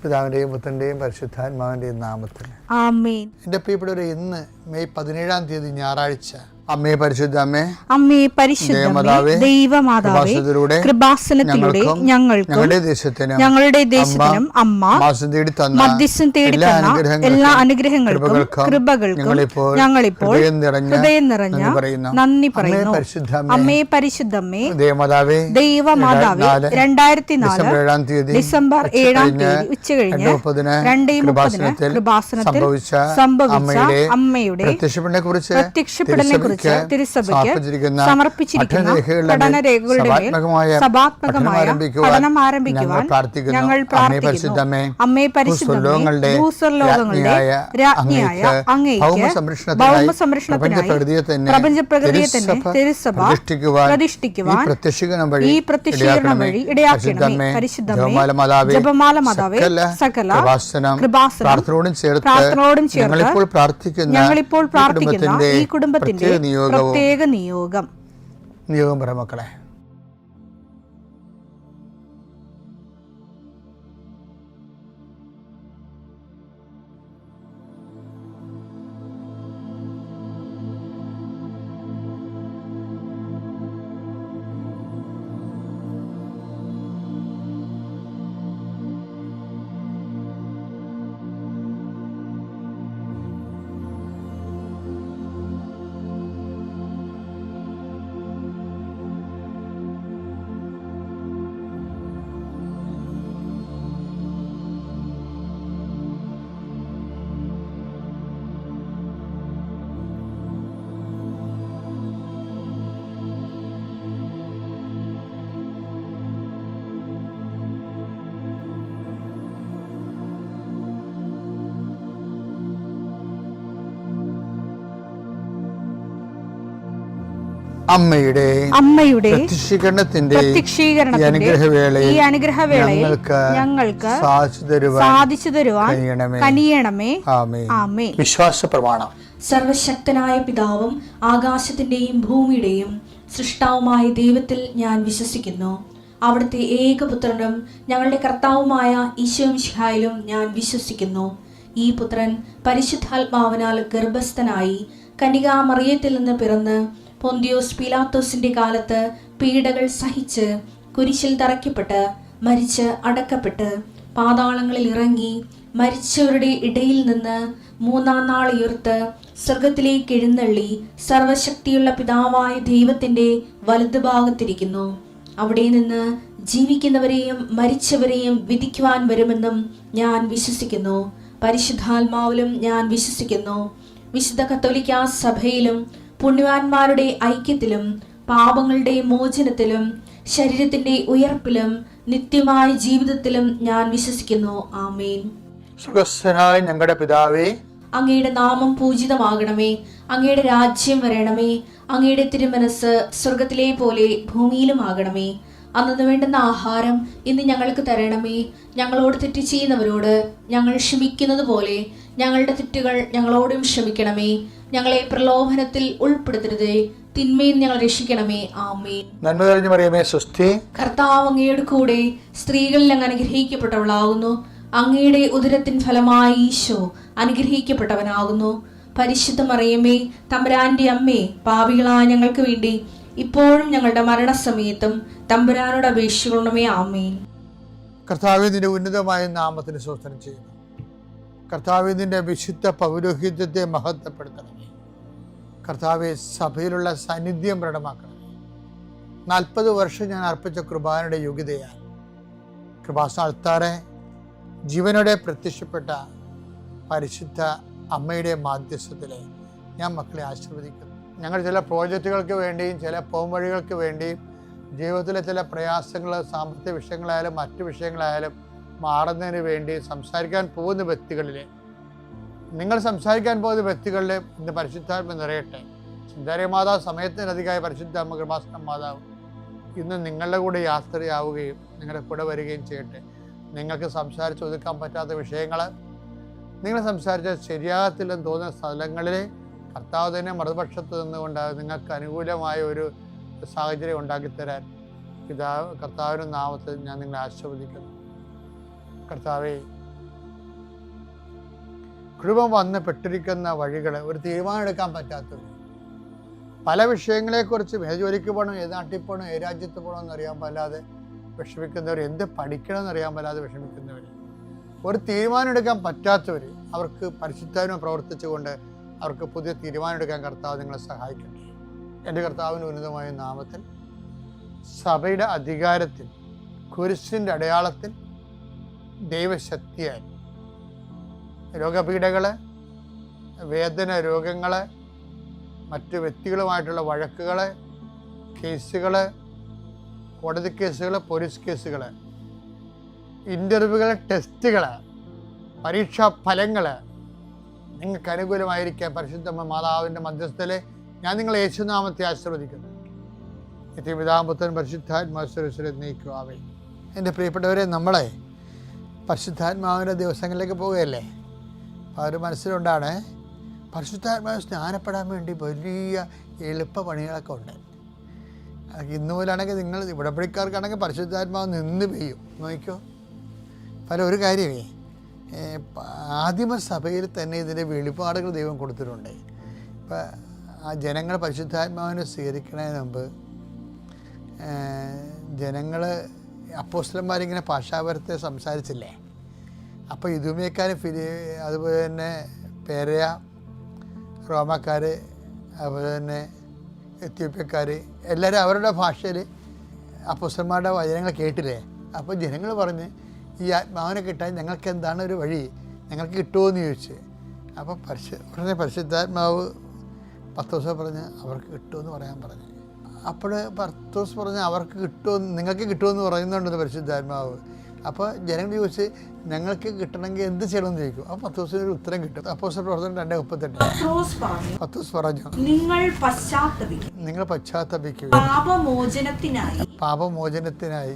പിതാവിൻ്റെയും പുത്രൻ്റെയും പരിശുദ്ധാത്മാവിൻ്റെയും നാമത്തിൽ ആമേൻ. എൻ്റെ പ്രിയപ്പെട്ടവരെ, ഇന്ന് മെയ് 17-ാം തീയതി ഞായറാഴ്ച, അമ്മേ പരിശുദ്ധ അമ്മേ, അമ്മേ പരിശുദ്ധമേ, ദൈവമാതാവേ, കൃപാസനത്തിലൂടെ ഞങ്ങളുടെ ദേശത്തിനും അമ്മ മധ്യസ്ഥം തേടി തന്ന എല്ലാ അനുഗ്രഹങ്ങൾക്കും കൃപകൾക്കും ഞങ്ങളിപ്പോൾ ഹൃദയം നിറഞ്ഞ നന്ദി പറയുന്നു. അമ്മേ പരിശുദ്ധമേ, ദൈവമാതാവേ, 2004 ഡിസംബർ 7-ാം തീയതി ഉച്ചകഴിഞ്ഞ് 2:30 കൃപാസനത്തിൽ സംഭവിച്ച അമ്മയുടെ പ്രത്യക്ഷപ്പെടലിനെ കുറിച്ച് തിരുസഭയ്ക്ക് സമർപ്പിച്ചിരിക്കുന്ന പഠനരേഖകളുടെ സഭാത്മകമായ പഠനം ആരംഭിക്കുവാൻ ഞങ്ങൾ പ്രാർത്ഥിക്കുന്നു. അമ്മേ പരിശുദ്ധമേ, ഭൂസ്വർലോകങ്ങളുടെ രാജ്ഞിയായ അങ്ങേയ്ക്ക് ഭൗമസംരക്ഷണത്തിനായി പ്രപഞ്ചപ്രകൃതിയെ തന്നെ തിരുസഭ പ്രതിഷ്ഠിക്കുവാൻ ഈ പ്രത്യക്ഷീകരണം വഴി ഇടയാക്കണമേ. പരിശുദ്ധമേ, ജപമാല മാതാവേ, സകല കൃപാസനം പ്രാർത്ഥനയോടും ചേർത്ത് ഞങ്ങളിപ്പോൾ പ്രാർത്ഥിക്കുന്ന ഈ കുടുംബത്തിന്റെ പ്രത്യേക നിയോഗം പറ മക്കളെ. അമ്മയുടെ പ്രത്യക്ഷീകരണത്തിന്റെ ഈ അനുഗ്രഹവേളയിൽ ഞങ്ങൾക്ക് സാധിച്ചു തരുവാൻ കനിയണമേ. ആമേൻ. വിശ്വാസ പ്രമാണം. സർവശക്തനായ പിതാവും ആകാശത്തിന്റെയും ഭൂമിയുടെയും സൃഷ്ടാവുമായ ദൈവത്തിൽ ഞാൻ വിശ്വസിക്കുന്നു. അവിടുത്തെ ഏകപുത്രനും ഞങ്ങളുടെ കർത്താവുമായ ഈശോമിശിഹായിലും ഞാൻ വിശ്വസിക്കുന്നു. ഈ പുത്രൻ പരിശുദ്ധാത്മാവിനാൽ ഗർഭസ്ഥനായി കന്യകാമറിയത്തിൽ നിന്ന് പിറന്ന് പൊന്തിയോസ് പീലാത്തോസിന്റെ കാലത്ത് പീഡകൾ സഹിച്ച് കുരിശിൽ തറയ്ക്കപ്പെട്ട് മരിച്ച് അടക്കപ്പെട്ട് പാതാളങ്ങളിൽ ഇറങ്ങി മരിച്ചവരുടെ ഇടയിൽ നിന്ന് 3-ാം നാൾ ഉയർത്ത് സ്വർഗത്തിലേക്ക് എഴുന്നള്ളി സർവശക്തിയുള്ള പിതാവായ ദൈവത്തിന്റെ വലതുഭാഗത്തിരിക്കുന്നു. അവിടെ നിന്ന് ജീവിക്കുന്നവരെയും മരിച്ചവരെയും വിധിക്കുവാൻ വരുമെന്നും ഞാൻ വിശ്വസിക്കുന്നു. പരിശുദ്ധാത്മാവിലും ഞാൻ വിശ്വസിക്കുന്നു. വിശുദ്ധ കത്തോലിക്കാ സഭയിലും പുണ്യവാന്മാരുടെ ഐക്യത്തിലും പാപങ്ങളുടെ മോചനത്തിലും ശരീരത്തിന്റെ ഉയർപ്പിലും നിത്യമായ ജീവിതത്തിലും ഞാൻ വിശ്വസിക്കുന്നു. ആമേൻ. സുഖസ്ഥനായ ഞങ്ങളുടെ പിതാവേ, അങ്ങയുടെ നാമം പൂജിതമാകണമേ. അങ്ങയുടെ രാജ്യം വരണമേ. അങ്ങയുടെ തിരുമനസ് സ്വർഗത്തിലെ പോലെ ഭൂമിയിലും ആകണമേ. അന്നു വേണ്ടുന്ന ആഹാരം ഇന്ന് ഞങ്ങൾക്ക് തരണമേ. ഞങ്ങളോട് തെറ്റ് ചെയ്യുന്നവരോട് ഞങ്ങൾ ക്ഷമിക്കുന്നത് പോലെ ഞങ്ങളുടെ തെറ്റുകൾ ഞങ്ങളോടും ക്ഷമിക്കണമേ. ഞങ്ങളെ പ്രലോഭനത്തിൽ ഉൾപ്പെടുത്തരുതേ, തിന്മയിൽ ഞങ്ങൾ രക്ഷിക്കണമേ. ആമേൻ. നന്മ നിറഞ്ഞ മറിയമേ, സ്വസ്തി. കർത്താവ് അങ്ങയുടെ കൂടെ സ്ത്രീകളിൽ അങ്ങ് അനുഗ്രഹിക്കപ്പെട്ടവളാകുന്നു. അങ്ങയുടെ ഉദരത്തിൻ ഫലമായി ഈശോ അനുഗ്രഹിക്കപ്പെട്ടവനാകുന്നു. പരിശുദ്ധ മറിയമേ, തമ്പുരാന്റെ അമ്മേ, പാപികളായ ഞങ്ങൾക്ക് വേണ്ടി ഇപ്പോഴും ഞങ്ങളുടെ മരണസമയത്തും തമ്പുരാനോട് അപേക്ഷിക്കണമേ. ആമേൻ. കർത്താവേ, നിന്റെ ഉന്നതമായ നാമത്തിന് സ്തോത്രം ചെയ്യുന്നു. കർത്താവേ, നിന്റെ വിശുദ്ധ പൗരോഹിത്യത്തെ മഹത്വപ്പെടുത്തണമേ. കർത്താവെ, സഭയിലുള്ള സാന്നിധ്യം പ്രകടമാക്കണമേ. 40 വർഷം ഞാൻ അർപ്പിച്ച കൃപാനയുടെ യോഗ്യതയാൽ കൃപാസ്ഥാനത്താറെ ജീവനോടെ പ്രത്യക്ഷപ്പെട്ട പരിശുദ്ധ അമ്മയുടെ മാധ്യസ്ഥത്തിലെ ഞാൻ മക്കളെ ആശീർവദിക്കുന്നു. ഞങ്ങൾ ചില പ്രോജക്റ്റുകൾക്ക് വേണ്ടിയും ചില പോംവഴികൾക്ക് വേണ്ടിയും ജീവിതത്തിലെ ചില പ്രയാസങ്ങൾ, സാമ്പത്തിക വിഷയങ്ങളായാലും മറ്റു വിഷയങ്ങളായാലും മാറുന്നതിന് വേണ്ടി സംസാരിക്കാൻ പോകുന്ന വ്യക്തികളിൽ, നിങ്ങൾ സംസാരിക്കാൻ പോകുന്ന വ്യക്തികളിൽ ഇന്ന് പരിശുദ്ധാത്മ നിറയട്ടെ. ചിന്താരിയ മാതാവ്, സമയത്തിനധികമായ പരിശുദ്ധ അമ്മ കൃപാസന മാതാവ് ഇന്ന് നിങ്ങളുടെ കൂടെ യാത്രയാവുകയും നിങ്ങളുടെ കൂടെ വരികയും ചെയ്യട്ടെ. നിങ്ങൾക്ക് സംസാരിച്ച് ഒതുക്കാൻ പറ്റാത്ത വിഷയങ്ങൾ, നിങ്ങൾ സംസാരിച്ചാൽ ശരിയാകത്തില്ലെന്ന് തോന്നുന്ന സ്ഥലങ്ങളിൽ കർത്താവ് തന്നെ മറുപക്ഷത്ത് നിന്നുകൊണ്ട് നിങ്ങൾക്ക് അനുകൂലമായ ഒരു സാഹചര്യം ഉണ്ടാക്കിത്തരാൻ കർത്താവിൻ്റെ നാമത്തിൽ ഞാൻ നിങ്ങളെ ആശീർവദിക്കുന്നു. കർത്താവെ, കുടുംബം വന്ന് പെട്ടിരിക്കുന്ന വഴികൾ, ഒരു തീരുമാനം എടുക്കാൻ പറ്റാത്തവർ, പല വിഷയങ്ങളെക്കുറിച്ചും ഏത് ജോലിക്ക് പോകണം, ഏത് നാട്ടിൽ പോകണം, ഏത് രാജ്യത്ത് പോകണം എന്നറിയാൻ പാടില്ലാതെ വിഷമിക്കുന്നവർ, എന്ത് പഠിക്കണം എന്നറിയാൻ പാടില്ലാതെ വിഷമിക്കുന്നവർ, ഒരു തീരുമാനം എടുക്കാൻ പറ്റാത്തവർ, അവർക്ക് പരിശുദ്ധാത്മ പ്രവർത്തിച്ചുകൊണ്ട് അവർക്ക് പുതിയ തീരുമാനം എടുക്കാൻ കർത്താവ് നിങ്ങളെ സഹായിക്കട്ടെ. എൻ്റെ കർത്താവിൻ്റെ ഉന്നതമായ നാമത്തിൽ സഭയുടെ അധികാരത്തിൽ കുരിശിൻ്റെ അടയാളത്തിൽ ദൈവശക്തിയായി രോഗപീഠകൾ, വേദന രോഗങ്ങൾ, മറ്റ് വ്യക്തികളുമായിട്ടുള്ള വഴക്കുകൾ, കേസുകൾ, കോടതി കേസുകൾ, പോലീസ് കേസുകൾ, ഇൻ്റർവ്യൂകൾ, ടെസ്റ്റുകൾ, പരീക്ഷാ ഫലങ്ങൾ നിങ്ങൾക്ക് അനുകൂലമായിരിക്കാൻ പരിശുദ്ധ മാതാവിൻ്റെ മധ്യസ്ഥയിൽ ഞാൻ നിങ്ങളെ യേശുനാമത്തെ ആശീർവദിക്കുന്നു. നിത്യപിതാപുത്രൻ പരിശുദ്ധാത്മാശ്വരശ്വരെ നയിക്കുവാവേ. എൻ്റെ പ്രിയപ്പെട്ടവരെ, നമ്മളെ പരിശുദ്ധാത്മാവിൻ്റെ ദിവസങ്ങളിലേക്ക് പോവുകയല്ലേ. അപ്പോൾ ഒരു മനസ്സിലുണ്ടാണ് പരിശുദ്ധാത്മാവ് സ്നാനപ്പെടാൻ വേണ്ടി വലിയ എളുപ്പ പണികളൊക്കെ ഉണ്ട്. ഇന്നു മുതലാണെങ്കിൽ നിങ്ങൾ ഇവിടെ പിടിക്കാർക്കാണെങ്കിൽ പരിശുദ്ധാത്മാവ് നിന്ന് പെയ്യും. നോക്കിക്കോ, പല ഒരു കാര്യമേ ആദിമ സഭയിൽ തന്നെ ഇതിൻ്റെ വെളിപ്പാടുകൾ ദൈവം കൊടുത്തിട്ടുണ്ട്. ഇപ്പം ആ ജനങ്ങൾ പരിശുദ്ധാത്മാവിനെ സ്വീകരിക്കുന്നതിന് മുമ്പ് ജനങ്ങൾ അപ്പോസ്തലന്മാരിങ്ങനെ ഭാഷാപരത്തെ സംസാരിച്ചില്ലേ. അപ്പോൾ ഇതുമേക്കാർ, അതുപോലെ തന്നെ പേരയ, റോമാക്കാർ, അതുപോലെ തന്നെ എത്യോപ്യക്കാർ, എല്ലാവരും അവരുടെ ഭാഷയിൽ അപ്പോസ്തലന്മാരുടെ വചനങ്ങൾ കേട്ടില്ലേ. അപ്പോൾ ജനങ്ങൾ പറഞ്ഞ് ഈ ആത്മാവിനെ കിട്ടാൻ ഞങ്ങൾക്ക് എന്താണ് ഒരു വഴി, ഞങ്ങൾക്ക് കിട്ടുമോ എന്ന് ചോദിച്ച്. അപ്പോൾ ഉടനെ പരിശുദ്ധാത്മാവ് പത്രോസ് പറഞ്ഞ് അവർക്ക് കിട്ടുമെന്ന് പറയാൻ പറഞ്ഞു. അപ്പോൾ പത്രോസ് പറഞ്ഞ് അവർക്ക് കിട്ടുമോ, നിങ്ങൾക്ക് കിട്ടുമെന്ന് പറയുന്നുണ്ടെന്ന് പരിശുദ്ധാത്മാവ്. അപ്പോൾ ജനങ്ങൾ ചോദിച്ച് ഞങ്ങൾക്ക് കിട്ടണമെങ്കിൽ എന്ത് ചെയ്യണമെന്ന് ചോദിക്കും. അപ്പോൾ പത്രോസിന് ഒരു ഉത്തരം കിട്ടും. അപ്പോസ്തല പ്രവർത്തനം 2:38 പത്രോസ് പറഞ്ഞു, നിങ്ങൾ പശ്ചാത്തപിക്കുക, പാപമോചനത്തിനായി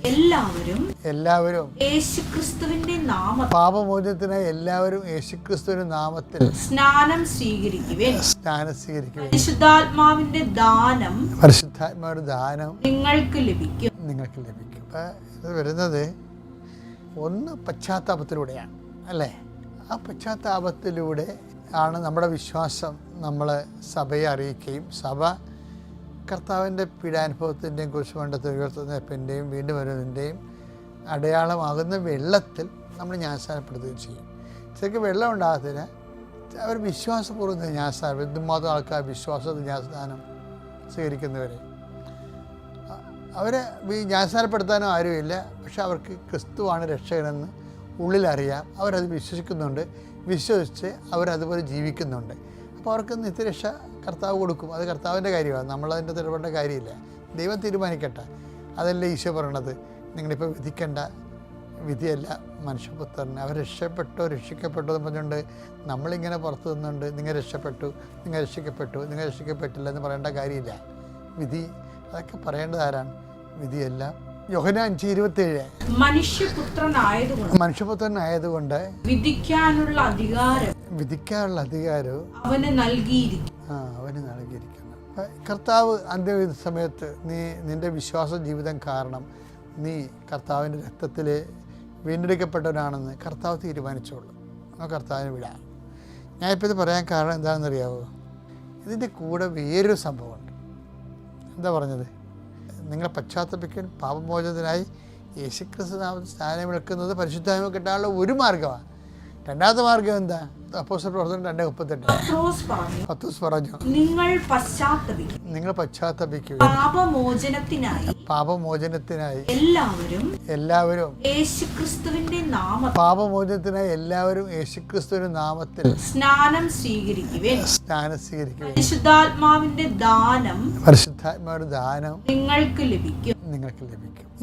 എല്ലാവരും യേശുക്രിസ്തുവിന്റെ നാമത്തിൽ സ്നാനം സ്വീകരിക്കുവിൻ. പരിശുദ്ധാത്മാവിന്റെ ദാനം നിങ്ങൾക്ക് ലഭിക്കും. അപ്പം ഇത് വരുന്നത് ഒന്ന് പശ്ചാത്താപത്തിലൂടെയാണ് അല്ലേ. ആ പശ്ചാത്താപത്തിലൂടെ ആണ് നമ്മുടെ വിശ്വാസം നമ്മളെ സഭയെ അറിയിക്കുകയും സഭ കർത്താവിൻ്റെ പീഡാനുഭവത്തിൻ്റെയും കുരിശുമരണത്തിൽ ഉയർത്തുന്നതിൻ്റെയും വീണ്ടും വരുന്നതിൻ്റെയും അടയാളമാകുന്ന വെള്ളത്തിൽ നമ്മൾ ജ്ഞാനസ്നാനപ്പെടുത്തുകയും ചെയ്യും. ശരിക്കും വെള്ളം ഉണ്ടാകത്തില്ല, അവർ വിശ്വാസപൂർവ്വം ജ്ഞാനസ്നാനം, എന്തുമാത്രം ആൾക്കാർ വിശ്വാസത്തിൽ ജ്ഞാനസ്നാനം സ്വീകരിക്കുന്നവരെ അവരെ ജ്ഞാനസ്നാനപ്പെടുത്താനും ആരുമില്ല. പക്ഷെ അവർക്ക് ക്രിസ്തുവാണ് രക്ഷകനെന്ന് ഉള്ളിലറിയാം, അവരത് വിശ്വസിക്കുന്നുണ്ട്, വിശ്വസിച്ച് അവരതുപോലെ ജീവിക്കുന്നുണ്ട്. അപ്പോൾ അവർക്ക് നിത്യരക്ഷ കർത്താവ് കൊടുക്കും. അത് കർത്താവിൻ്റെ കാര്യമാണ്, നമ്മളതിൻ്റെ തിരുവേണ്ട കാര്യമില്ല. ദൈവം തീരുമാനിക്കട്ടെ. അതല്ലേ ഈശോ പറയണത്, നിങ്ങളിപ്പോൾ വിധിക്കേണ്ട, വിധിയല്ല മനുഷ്യപുത്രന്. അവർ രക്ഷിക്കപ്പെട്ടോ എന്ന് പറഞ്ഞുകൊണ്ട് നമ്മളിങ്ങനെ പുറത്തു നിന്നുകൊണ്ട് നിങ്ങൾ രക്ഷപ്പെട്ടു, നിങ്ങൾ രക്ഷിക്കപ്പെട്ടില്ല എന്ന് പറയേണ്ട കാര്യമില്ല. വിധി അതൊക്കെ പറയേണ്ടത് ആരാണ്? വിധിയല്ല. യോഹന്നാൻ 5:27 മനുഷ്യപുത്രനായതുകൊണ്ട് വിധിക്കാനുള്ള അധികാരം അവന് നൽകിയിരിക്കുന്നു. കർത്താവ് അന്ത്യവിധ സമയത്ത് നിന്റെ വിശ്വാസ ജീവിതം കാരണം നീ കർത്താവിൻ്റെ രക്തത്തിൽ വീണ്ടെടുക്കപ്പെട്ടവനാണെന്ന് കർത്താവ് തീരുമാനിച്ചോളൂ. കർത്താവിന് വിടാം. ഞാനിപ്പോൾ ഇത് പറയാൻ കാരണം എന്താണെന്നറിയാവോ? ഇതിൻ്റെ കൂടെ വേറൊരു സംഭവമുണ്ട്. എന്താ പറഞ്ഞത്? നിങ്ങൾ പശ്ചാത്തപിക്കാൻ പാപമോചനത്തിനായി യേശുക്രിസ്തു നാമത്തിൽ സ്നാനം എടുക്കുന്നത് പരിശുദ്ധാത്മാവ് കിട്ടാനുള്ള ഒരു മാർഗ്ഗമാണ്. രണ്ടാമത്തെ മാർഗ്ഗം എന്താ? അപ്പോസ്തല പ്രവർത്തനം 2:38 പത്രോസ് പറഞ്ഞു, നിങ്ങൾ പശ്ചാത്തപിക്കുക, പാപമോചനത്തിനായി എല്ലാവരും യേശുക്രിസ്തുവിന്റെ നാമത്തിൽ സ്നാനം സ്വീകരിക്കുവിൻ. പരിശുദ്ധാത്മാവിന്റെ ദാനം നിങ്ങൾക്ക് ലഭിക്കും.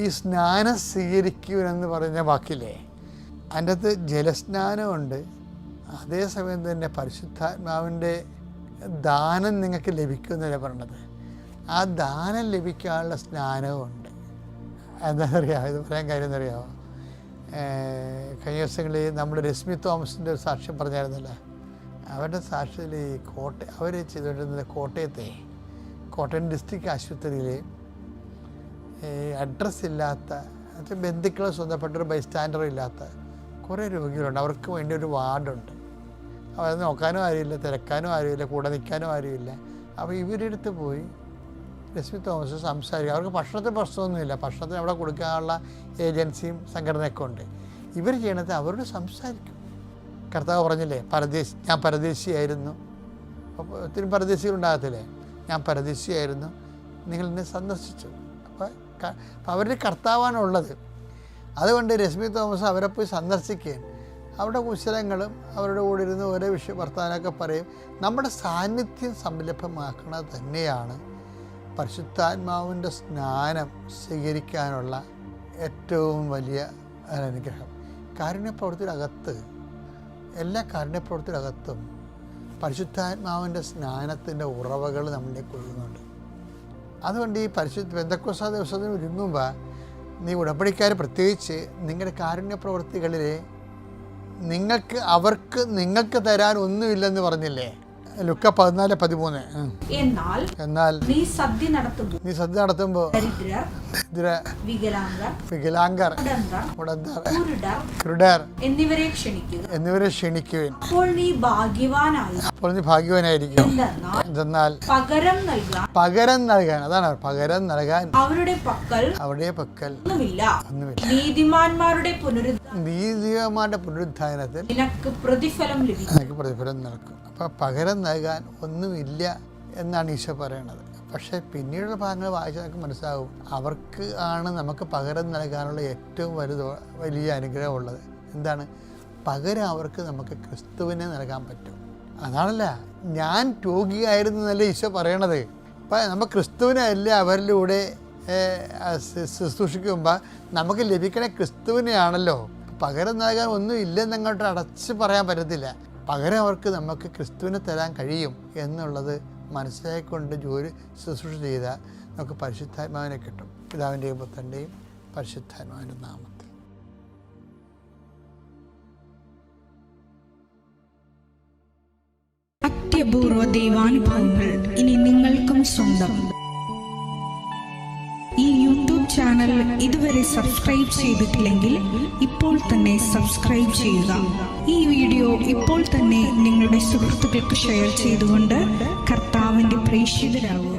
ഈ സ്നാനം സ്വീകരിക്കുവെന്ന് പറഞ്ഞ വാക്കില്ലേ, അതിൻ്റെ അകത്ത് ജലസ്നാനമുണ്ട്, അതേസമയം തന്നെ പരിശുദ്ധാത്മാവിൻ്റെ ദാനം നിങ്ങൾക്ക് ലഭിക്കുമെന്നല്ലേ പറഞ്ഞത്. ആ ദാനം ലഭിക്കാനുള്ള സ്നാനവുമുണ്ട്. എന്താണെന്നറിയാമോ? ഇത് പറയാൻ കാര്യം എന്നറിയാമോ? കഴിഞ്ഞ ദിവസങ്ങളിൽ നമ്മൾ രശ്മി തോമസിൻ്റെ ഒരു സാക്ഷ്യം പറഞ്ഞായിരുന്നല്ലോ. അവരുടെ സാക്ഷ്യത്തിൽ ഈ അവർ ചെയ്തുകൊണ്ടിരുന്നത് കോട്ടയം ഡിസ്ട്രിക്ട് ആശുപത്രിയിൽ അഡ്രസ്സ് ഇല്ലാത്ത, ബന്ധുക്കൾ സ്വന്തപ്പെട്ടൊരു ബൈസ്റ്റാൻഡർ ഇല്ലാത്ത കുറേ രോഗികളുണ്ട്. അവർക്ക് വേണ്ടി ഒരു വാർഡുണ്ട്. അവരെ നോക്കാനും ആരുമില്ല, തിരക്കാനും ആരുമില്ല, കൂടെ നിൽക്കാനും ആരുമില്ല. അപ്പോൾ ഇവരുടെ അടുത്ത് പോയി രശ്മി തോമസ് സംസാരിക്കും. അവർക്ക് ഭക്ഷണത്തിന് പ്രശ്നമൊന്നുമില്ല, ഭക്ഷണത്തിന് അവിടെ കൊടുക്കാനുള്ള ഏജൻസിയും സംഘടനയൊക്കെ ഉണ്ട്. ഇവർ ചെയ്യണത് അവരോട് സംസാരിക്കും. കർത്താവ് പറഞ്ഞില്ലേ, ഞാൻ പരദേശിയായിരുന്നു. അപ്പോൾ ഒത്തിരി പരദേശികളുണ്ടാകത്തില്ലേ, ഞാൻ പരദേശിയായിരുന്നു, നിങ്ങൾ എന്നെ സന്ദർശിച്ചു. അപ്പോൾ അവരുടെ കർത്താവാണുള്ളത്. അതുകൊണ്ട് രശ്മി തോമസ് അവരെ പോയി സന്ദർശിക്കുകയും അവരുടെ കുശലങ്ങളും അവരുടെ കൂടെ ഇരുന്ന് ഓരോ വർത്തമാനമൊക്കെ പറയും. നമ്മുടെ സാന്നിധ്യം സംലഭമാക്കുന്നത് തന്നെയാണ് പരിശുദ്ധാത്മാവിൻ്റെ സ്നാനം സ്വീകരിക്കാനുള്ള ഏറ്റവും വലിയ അനുഗ്രഹം. കാരുണ്യപ്രവൃത്തിയുടെ എല്ലാ കാരുണ്യപ്രവൃത്തിയുടെ പരിശുദ്ധാത്മാവിൻ്റെ സ്നാനത്തിൻ്റെ ഉറവകൾ നമ്മളിലേക്ക് ഒഴുകുന്നുണ്ട്. അതുകൊണ്ട് ഈ പെന്തക്കോസ്താ ദിവസത്തിന് ഒരുങ്ങുമ്പോൾ നീ ഉടമ്പടിക്കാർ പ്രത്യേകിച്ച് നിങ്ങളുടെ കാരുണ്യപ്രവൃത്തികളിലെ നിങ്ങൾക്ക് തരാൻ ഒന്നുമില്ലെന്ന് പറഞ്ഞില്ലേ, ലുക്ക 14:13. എന്നാൽ നീ സദ്യ നടത്തുമ്പോൾ വികലാംഗർ, കുരുടർ എന്നിവരെ ക്ഷണിക്കുവിൻ. അപ്പോൾ നീ ഭാഗ്യവാനായിരിക്കും. എന്തെന്നാൽ പകരം നൽകാൻ, അതാണ് പകരം നൽകാൻ അവരുടെ പക്കൽ ഒന്നുമില്ല. നീതിമാന്മാരുടെ പുനരുദ്ധാനത്തിൽ നിനക്ക് പ്രതിഫലം നൽകും. അപ്പോൾ പകരം നൽകാൻ ഒന്നുമില്ല എന്നാണ് ഈശോ പറയണത്. പക്ഷേ പിന്നീടുള്ള ഭാഗങ്ങൾ വായിച്ചാൽ നമുക്ക് മനസ്സിലാവും, അവർക്ക് ആണ് നമുക്ക് പകരം നൽകാനുള്ള ഏറ്റവും വലിയ അനുഗ്രഹമുള്ളത്. എന്താണ്? പകരം അവർക്ക് നമുക്ക് ക്രിസ്തുവിനെ നൽകാൻ പറ്റും. അതാണല്ല, ഞാൻ രോഗിയായിരുന്നു എന്നല്ലേ ഈശോ പറയണത്. അപ്പം നമ്മൾ ക്രിസ്തുവിനെ അല്ലേ അവരിലൂടെ ശുശ്രൂഷിക്കുമ്പോൾ നമുക്ക് ലഭിക്കണ ക്രിസ്തുവിനെയാണല്ലോ. പകരം നൽകാൻ ഒന്നും ഇല്ലെന്നങ്ങോട്ട് അടച്ച് പറയാൻ പറ്റത്തില്ല. പകരം അവർക്ക് നമുക്ക് ക്രിസ്തുവിനെ തരാൻ കഴിയും എന്നുള്ളത് മനസ്സിലാക്കിക്കൊണ്ട് ശുശ്രൂഷ ചെയ്താൽ നമുക്ക് പരിശുദ്ധാത്മാവിനെ കിട്ടും. പിതാവിൻ്റെയും പുത്രൻ്റെയും പരിശുദ്ധാത്മാവിൻ്റെ നാമത്തിൽ. അത്യപൂർവ ദൈവാനുഭവങ്ങൾ ഇനി നിങ്ങൾക്കും സ്വന്തം. ഈ യൂട്യൂബ് ചാനൽ ഇതുവരെ സബ്സ്ക്രൈബ് ചെയ്തിട്ടില്ലെങ്കിൽ ഇപ്പോൾ തന്നെ സബ്സ്ക്രൈബ് ചെയ്യുക. ഈ വീഡിയോ ഇപ്പോൾ തന്നെ നിങ്ങളുടെ സുഹൃത്തുക്കൾക്ക് ഷെയർ ചെയ്തുകൊണ്ട് കർത്താവിൻ്റെ പ്രേക്ഷിതരാകുക.